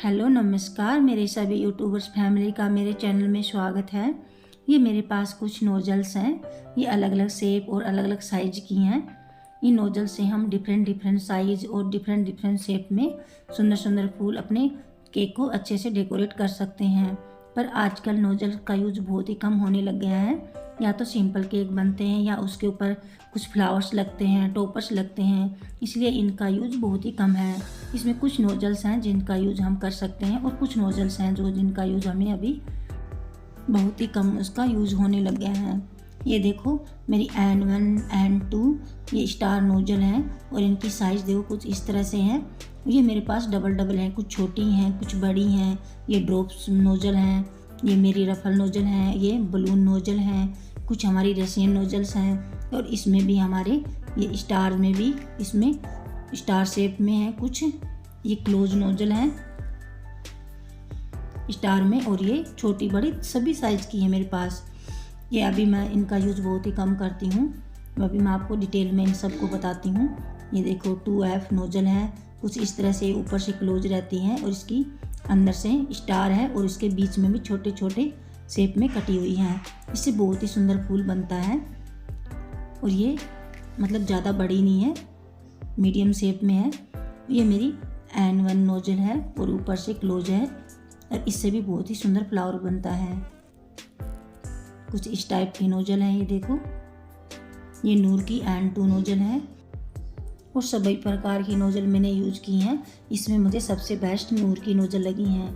Hello नमस्कार, मेरे सभी यूट्यूबर्स फैमिली का मेरे चैनल में स्वागत है। ये मेरे पास कुछ नोजल्स हैं। ये अलग अलग शेप और अलग अलग साइज की हैं। इन नोजल से हम डिफरेंट साइज और डिफरेंट शेप में सुंदर सुंदर फूल अपने केक को अच्छे से डेकोरेट कर सकते हैं। पर आजकल नोजल का यूज बहुत ही कम होने लग गया है। या तो सिंपल केक बनते हैं या उसके ऊपर कुछ फ्लावर्स लगते हैं, टॉपर्स लगते हैं, इसलिए इनका यूज बहुत ही कम है। इसमें कुछ नोजल्स हैं जिनका यूज हम कर सकते हैं और कुछ नोजल्स हैं जिनका यूज हमें अभी बहुत ही कम उसका यूज होने लग गया है। ये देखो मेरी N1 N2 ये स्टार नोजल हैं और इनकी साइज़ देखो कुछ इस तरह से है। ये मेरे पास डबल हैं, कुछ छोटी हैं कुछ बड़ी हैं। ये ड्रॉप्स नोजल हैं, ये मेरी रफल नोजल हैं, ये बलून नोजल हैं, कुछ हमारी रशियन नोजल्स हैं और इसमें भी हमारे ये स्टार में भी इसमें स्टार शेप में है। कुछ ये क्लोज नोजल हैं स्टार में और ये छोटी बड़ी सभी साइज़ की है मेरे पास। ये अभी मैं इनका यूज़ बहुत ही कम करती हूँ। अभी मैं आपको डिटेल में इन सबको बताती हूँ। ये देखो 2F नोजल है, कुछ इस तरह से ऊपर से क्लोज रहती हैं और इसकी अंदर से स्टार है और इसके बीच में भी छोटे छोटे शेप में कटी हुई हैं। इससे बहुत ही सुंदर फूल बनता है और ये मतलब ज़्यादा बड़ी नहीं है, मीडियम शेप में है। ये मेरी N1 नोजल है और ऊपर से क्लोज है और इससे भी बहुत ही सुंदर फ्लावर बनता है। कुछ इस टाइप की नोजल है। ये देखो ये नूर की N2 नोजल है और सभी प्रकार की नोजल मैंने यूज की हैं। इसमें मुझे सबसे बेस्ट नूर की नोजल लगी हैं।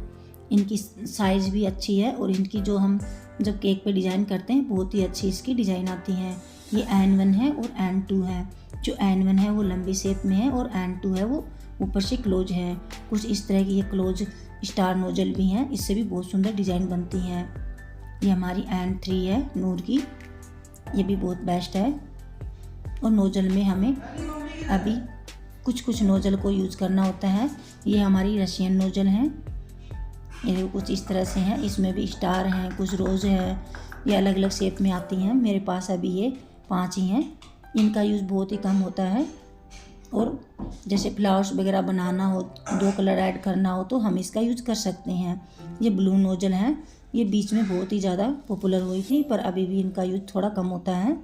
इनकी साइज़ भी अच्छी है और इनकी जो हम जब केक पे डिज़ाइन करते हैं बहुत ही अच्छी इसकी डिज़ाइन आती है। ये N1 है और N2 है। जो N1 है वो लंबी शेप में है और N2 है वो ऊपर से क्लोज है। कुछ इस तरह की ये क्लोज स्टार नोजल भी हैं, इससे भी बहुत सुंदर डिज़ाइन बनती हैं। ये हमारी N3 है नूर की, ये भी बहुत बेस्ट है। और नोजल में हमें अभी कुछ नोजल को यूज़ करना होता है। ये हमारी रशियन नोजल हैं, ये कुछ इस तरह से हैं। इसमें भी स्टार हैं, कुछ रोज़ है, ये अलग अलग शेप में आती हैं। मेरे पास अभी ये 5 ही हैं। इनका यूज़ बहुत ही कम होता है और जैसे फ्लावर्स वगैरह बनाना हो, 2 कलर ऐड करना हो तो हम इसका यूज़ कर सकते हैं। ये ब्लू नोजल हैं, ये बीच में बहुत ही ज़्यादा पॉपुलर हुई थी पर अभी भी इनका यूज़ थोड़ा कम होता है।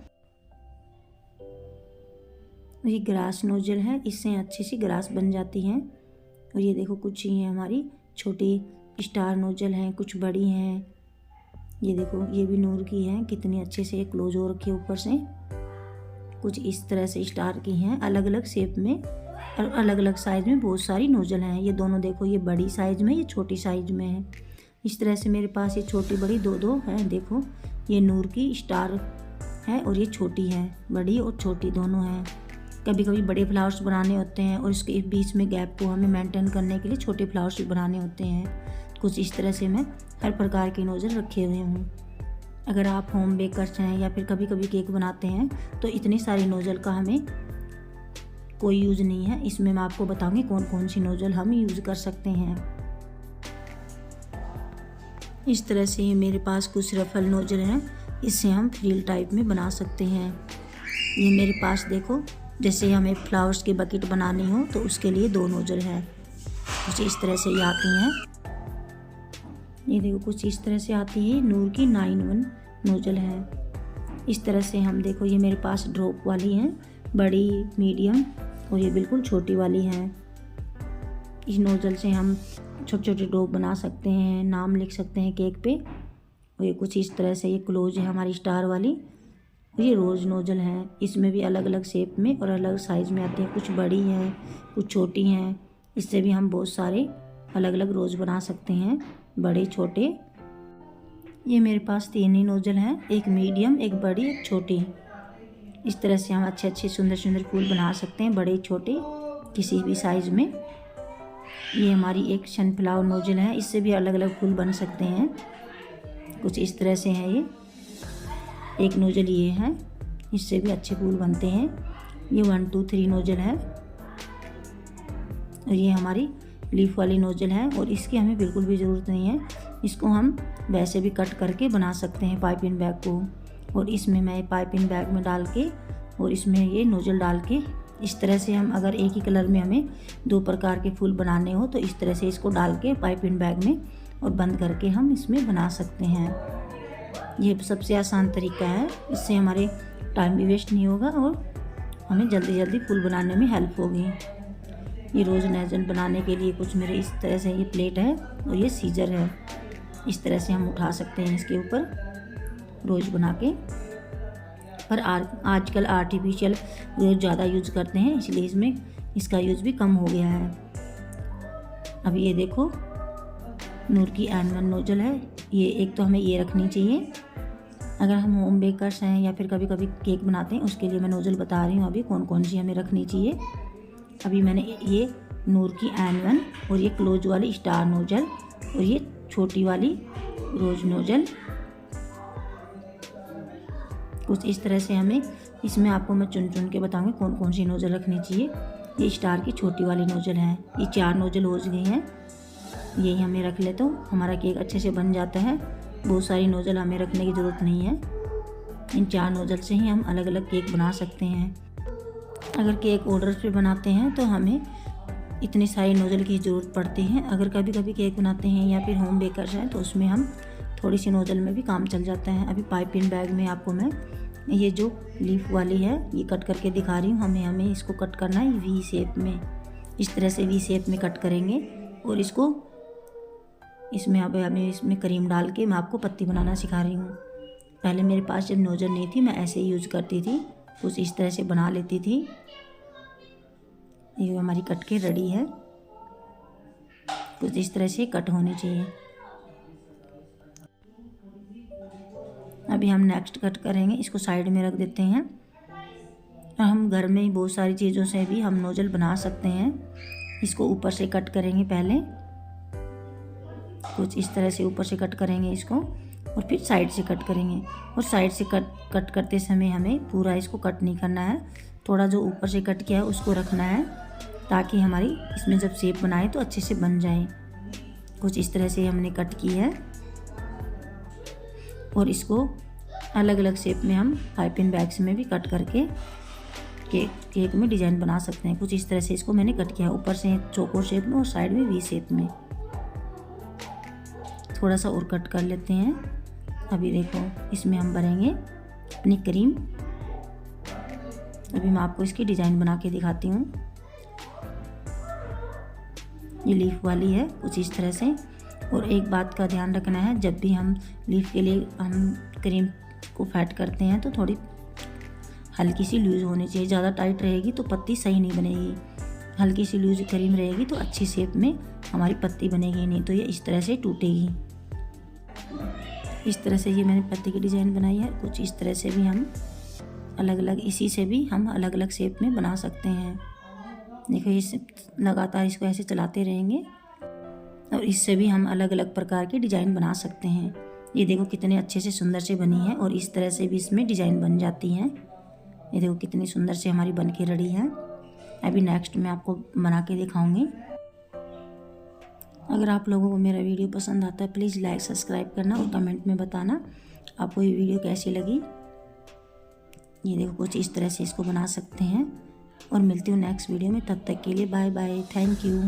ये ग्रास नोजल है, इससे अच्छी सी ग्रास बन जाती हैं। और ये देखो कुछ ही हैं हमारी छोटी स्टार नोजल हैं, कुछ बड़ी हैं। ये देखो ये भी नूर की हैं, कितनी अच्छे से क्लोज हो रखी है ऊपर से। कुछ इस तरह से स्टार की हैं, अलग अलग शेप में और अलग अलग साइज में बहुत सारी नोजल हैं। ये दोनों देखो ये बड़ी साइज में, ये छोटी साइज में है। इस तरह से मेरे पास ये छोटी बड़ी दो हैं। देखो ये नूर की स्टार है और ये छोटी है, बड़ी और छोटी दोनों हैं। कभी कभी बड़े फ्लावर्स बनाने होते हैं और इसके बीच में गैप को हमें मेंटेन करने के लिए छोटे फ्लावर्स भी बनाने होते हैं। कुछ इस तरह से मैं हर प्रकार के नोजल रखे हुए हूँ। अगर आप होम बेकर्स हैं या फिर कभी कभी केक बनाते हैं तो इतनी सारी नोजल का हमें कोई यूज़ नहीं है। इसमें मैं आपको बताऊंगी कौन कौन सी नोजल हम यूज़ कर सकते हैं। इस तरह से मेरे पास कुछ रफल नोजल हैं, इससे हम फ्रील टाइप में बना सकते हैं। ये मेरे पास देखो जैसे हमें फ्लावर्स की बकेट बनानी हो तो उसके लिए 2 नोजल हैं। कुछ इस तरह से ये आती हैं। ये देखो कुछ इस तरह से आती है। नूर की 9-1 नोजल है। इस तरह से हम देखो ये मेरे पास ड्रॉप वाली हैं, बड़ी, मीडियम और ये बिल्कुल छोटी वाली हैं। इस नोजल से हम छोटे छोटे ड्रॉप बना सकते हैं, नाम लिख सकते हैं केक पे। और ये कुछ इस तरह से ये क्लोज है हमारी स्टार वाली। ये रोज़ नोजल हैं, इसमें भी अलग अलग शेप में और अलग साइज़ में आती हैं। कुछ बड़ी हैं कुछ छोटी हैं, इससे भी हम बहुत सारे अलग अलग रोज़ बना सकते हैं, बड़े छोटे। ये मेरे पास 3 ही नोजल हैं, एक मीडियम, एक बड़ी, एक छोटी। इस तरह से हम अच्छे सुंदर फूल बना सकते हैं, बड़े छोटे किसी भी साइज़ में। ये हमारी एक सनफ्लावर नोजल है, इससे भी अलग अलग फूल बन सकते हैं। कुछ इस तरह से है। ये एक नोजल ये है, इससे भी अच्छे फूल बनते हैं। ये 1 2 3 नोजल है और ये हमारी लीफ वाली नोजल है और इसकी हमें बिल्कुल भी ज़रूरत नहीं है। इसको हम वैसे भी कट करके बना सकते हैं पाइपिंग बैग को। और इसमें मैं पाइपिंग बैग में डाल के और इसमें ये नोजल डाल के इस तरह से हम अगर एक ही कलर में हमें 2 प्रकार के फूल बनाने हो तो इस तरह से इसको डाल के पाइपिंग बैग में और बंद करके हम इसमें बना सकते हैं। ये सबसे आसान तरीका है, इससे हमारे टाइम भी वेस्ट नहीं होगा और हमें जल्दी जल्दी फूल बनाने में हेल्प होगी। ये रोज़ नोजल बनाने के लिए कुछ मेरे इस तरह से ये प्लेट है और ये सीजर है। इस तरह से हम उठा सकते हैं इसके ऊपर रोज़ बना के। पर आजकल आर्टिफिशियल रोज़ ज़्यादा यूज़ करते हैं, इसलिए इसमें इसका यूज़ भी कम हो गया है। अब ये देखो नूर की N1 नोजल है। ये एक तो हमें ये रखनी चाहिए, अगर हम होम बेकर्स हैं या फिर कभी कभी केक बनाते हैं उसके लिए मैं नोजल बता रही हूँ अभी कौन कौन सी हमें रखनी चाहिए। अभी मैंने ये नूर की N1 और ये क्लोज वाली स्टार नोजल और ये छोटी वाली रोज नोजल, कुछ इस तरह से हमें इसमें आपको मैं चुन चुन के बताऊंगी कौन कौन सी नोजल रखनी चाहिए। ये स्टार की छोटी वाली नोजल है, ये 4 नोजल हो गई हैं, यही हमें रख ले तो हमारा केक अच्छे से बन जाता है। बहुत सारी नोजल हमें रखने की ज़रूरत नहीं है, इन 4 नोजल से ही हम अलग अलग केक बना सकते हैं। अगर केक ऑर्डर पे बनाते हैं तो हमें इतनी सारी नोजल की ज़रूरत पड़ती है। अगर कभी कभी केक बनाते हैं या फिर होम बेकर्स हैं तो उसमें हम थोड़ी सी नोजल में भी काम चल जाता है। अभी पाइपिंग बैग में आपको मैं ये जो लीफ वाली है ये कट करके दिखा रही हूँ। हमें इसको कट करना है वी शेप में, इस तरह से वी शेप में कट करेंगे और इसको इसमें अब हमें इसमें क्रीम डाल के मैं आपको पत्ती बनाना सिखा रही हूँ। पहले मेरे पास जब नोजल नहीं थी मैं ऐसे ही यूज़ करती थी, कुछ इस तरह से बना लेती थी। ये हमारी कट के रेडी है, कुछ इस तरह से कट होनी चाहिए। अभी हम नेक्स्ट कट करेंगे, इसको साइड में रख देते हैं। हम घर में ही बहुत सारी चीज़ों से भी हम नोजल बना सकते हैं। इसको ऊपर से कट करेंगे, पहले कुछ इस तरह से ऊपर से कट करेंगे इसको और फिर साइड से कट करेंगे। और साइड से कट करते समय हमें पूरा इसको कट नहीं करना है, थोड़ा जो ऊपर से कट किया है उसको रखना है ताकि हमारी इसमें जब शेप बनाए तो अच्छे से बन जाए। कुछ इस तरह से हमने कट की है और इसको अलग अलग शेप में हम पाइपिंग बैग्स में भी कट करके केक में डिज़ाइन बना सकते हैं। कुछ इस तरह से इसको मैंने कट किया, ऊपर से चौकोर शेप में और साइड में वी शेप में। थोड़ा सा और कट कर लेते हैं। अभी देखो इसमें हम भरेंगे अपनी क्रीम। अभी मैं आपको इसकी डिज़ाइन बना के दिखाती हूँ। ये लीफ वाली है कुछ इस तरह से। और एक बात का ध्यान रखना है, जब भी हम लीफ के लिए हम क्रीम को फेट करते हैं तो थोड़ी हल्की सी लूज़ होनी चाहिए। ज़्यादा टाइट रहेगी तो पत्ती सही नहीं बनेगी, हल्की सी लूज़ क्रीम रहेगी तो अच्छी शेप में हमारी पत्ती बनेगी, नहीं तो ये इस तरह से टूटेगी। इस तरह से ये मैंने पत्ती की डिज़ाइन बनाई है। कुछ इस तरह से भी हम अलग अलग, इसी से भी हम अलग अलग शेप में बना सकते हैं। देखो इस लगातार इसको ऐसे चलाते रहेंगे और इससे भी हम अलग अलग प्रकार की डिज़ाइन बना सकते हैं। ये देखो कितने अच्छे से सुंदर से बनी है और इस तरह से भी इसमें डिज़ाइन बन जाती हैं। ये देखो कितनी सुंदर से हमारी बन के रेडी है। अभी नेक्स्ट मैं आपको बना के दिखाऊंगी। अगर आप लोगों को मेरा वीडियो पसंद आता है प्लीज़ लाइक सब्सक्राइब करना और कमेंट में बताना आपको ये वीडियो कैसी लगी। ये देखो कुछ इस तरह से इसको बना सकते हैं और मिलती हूँ नेक्स्ट वीडियो में। तब तक के लिए बाय बाय, थैंक यू।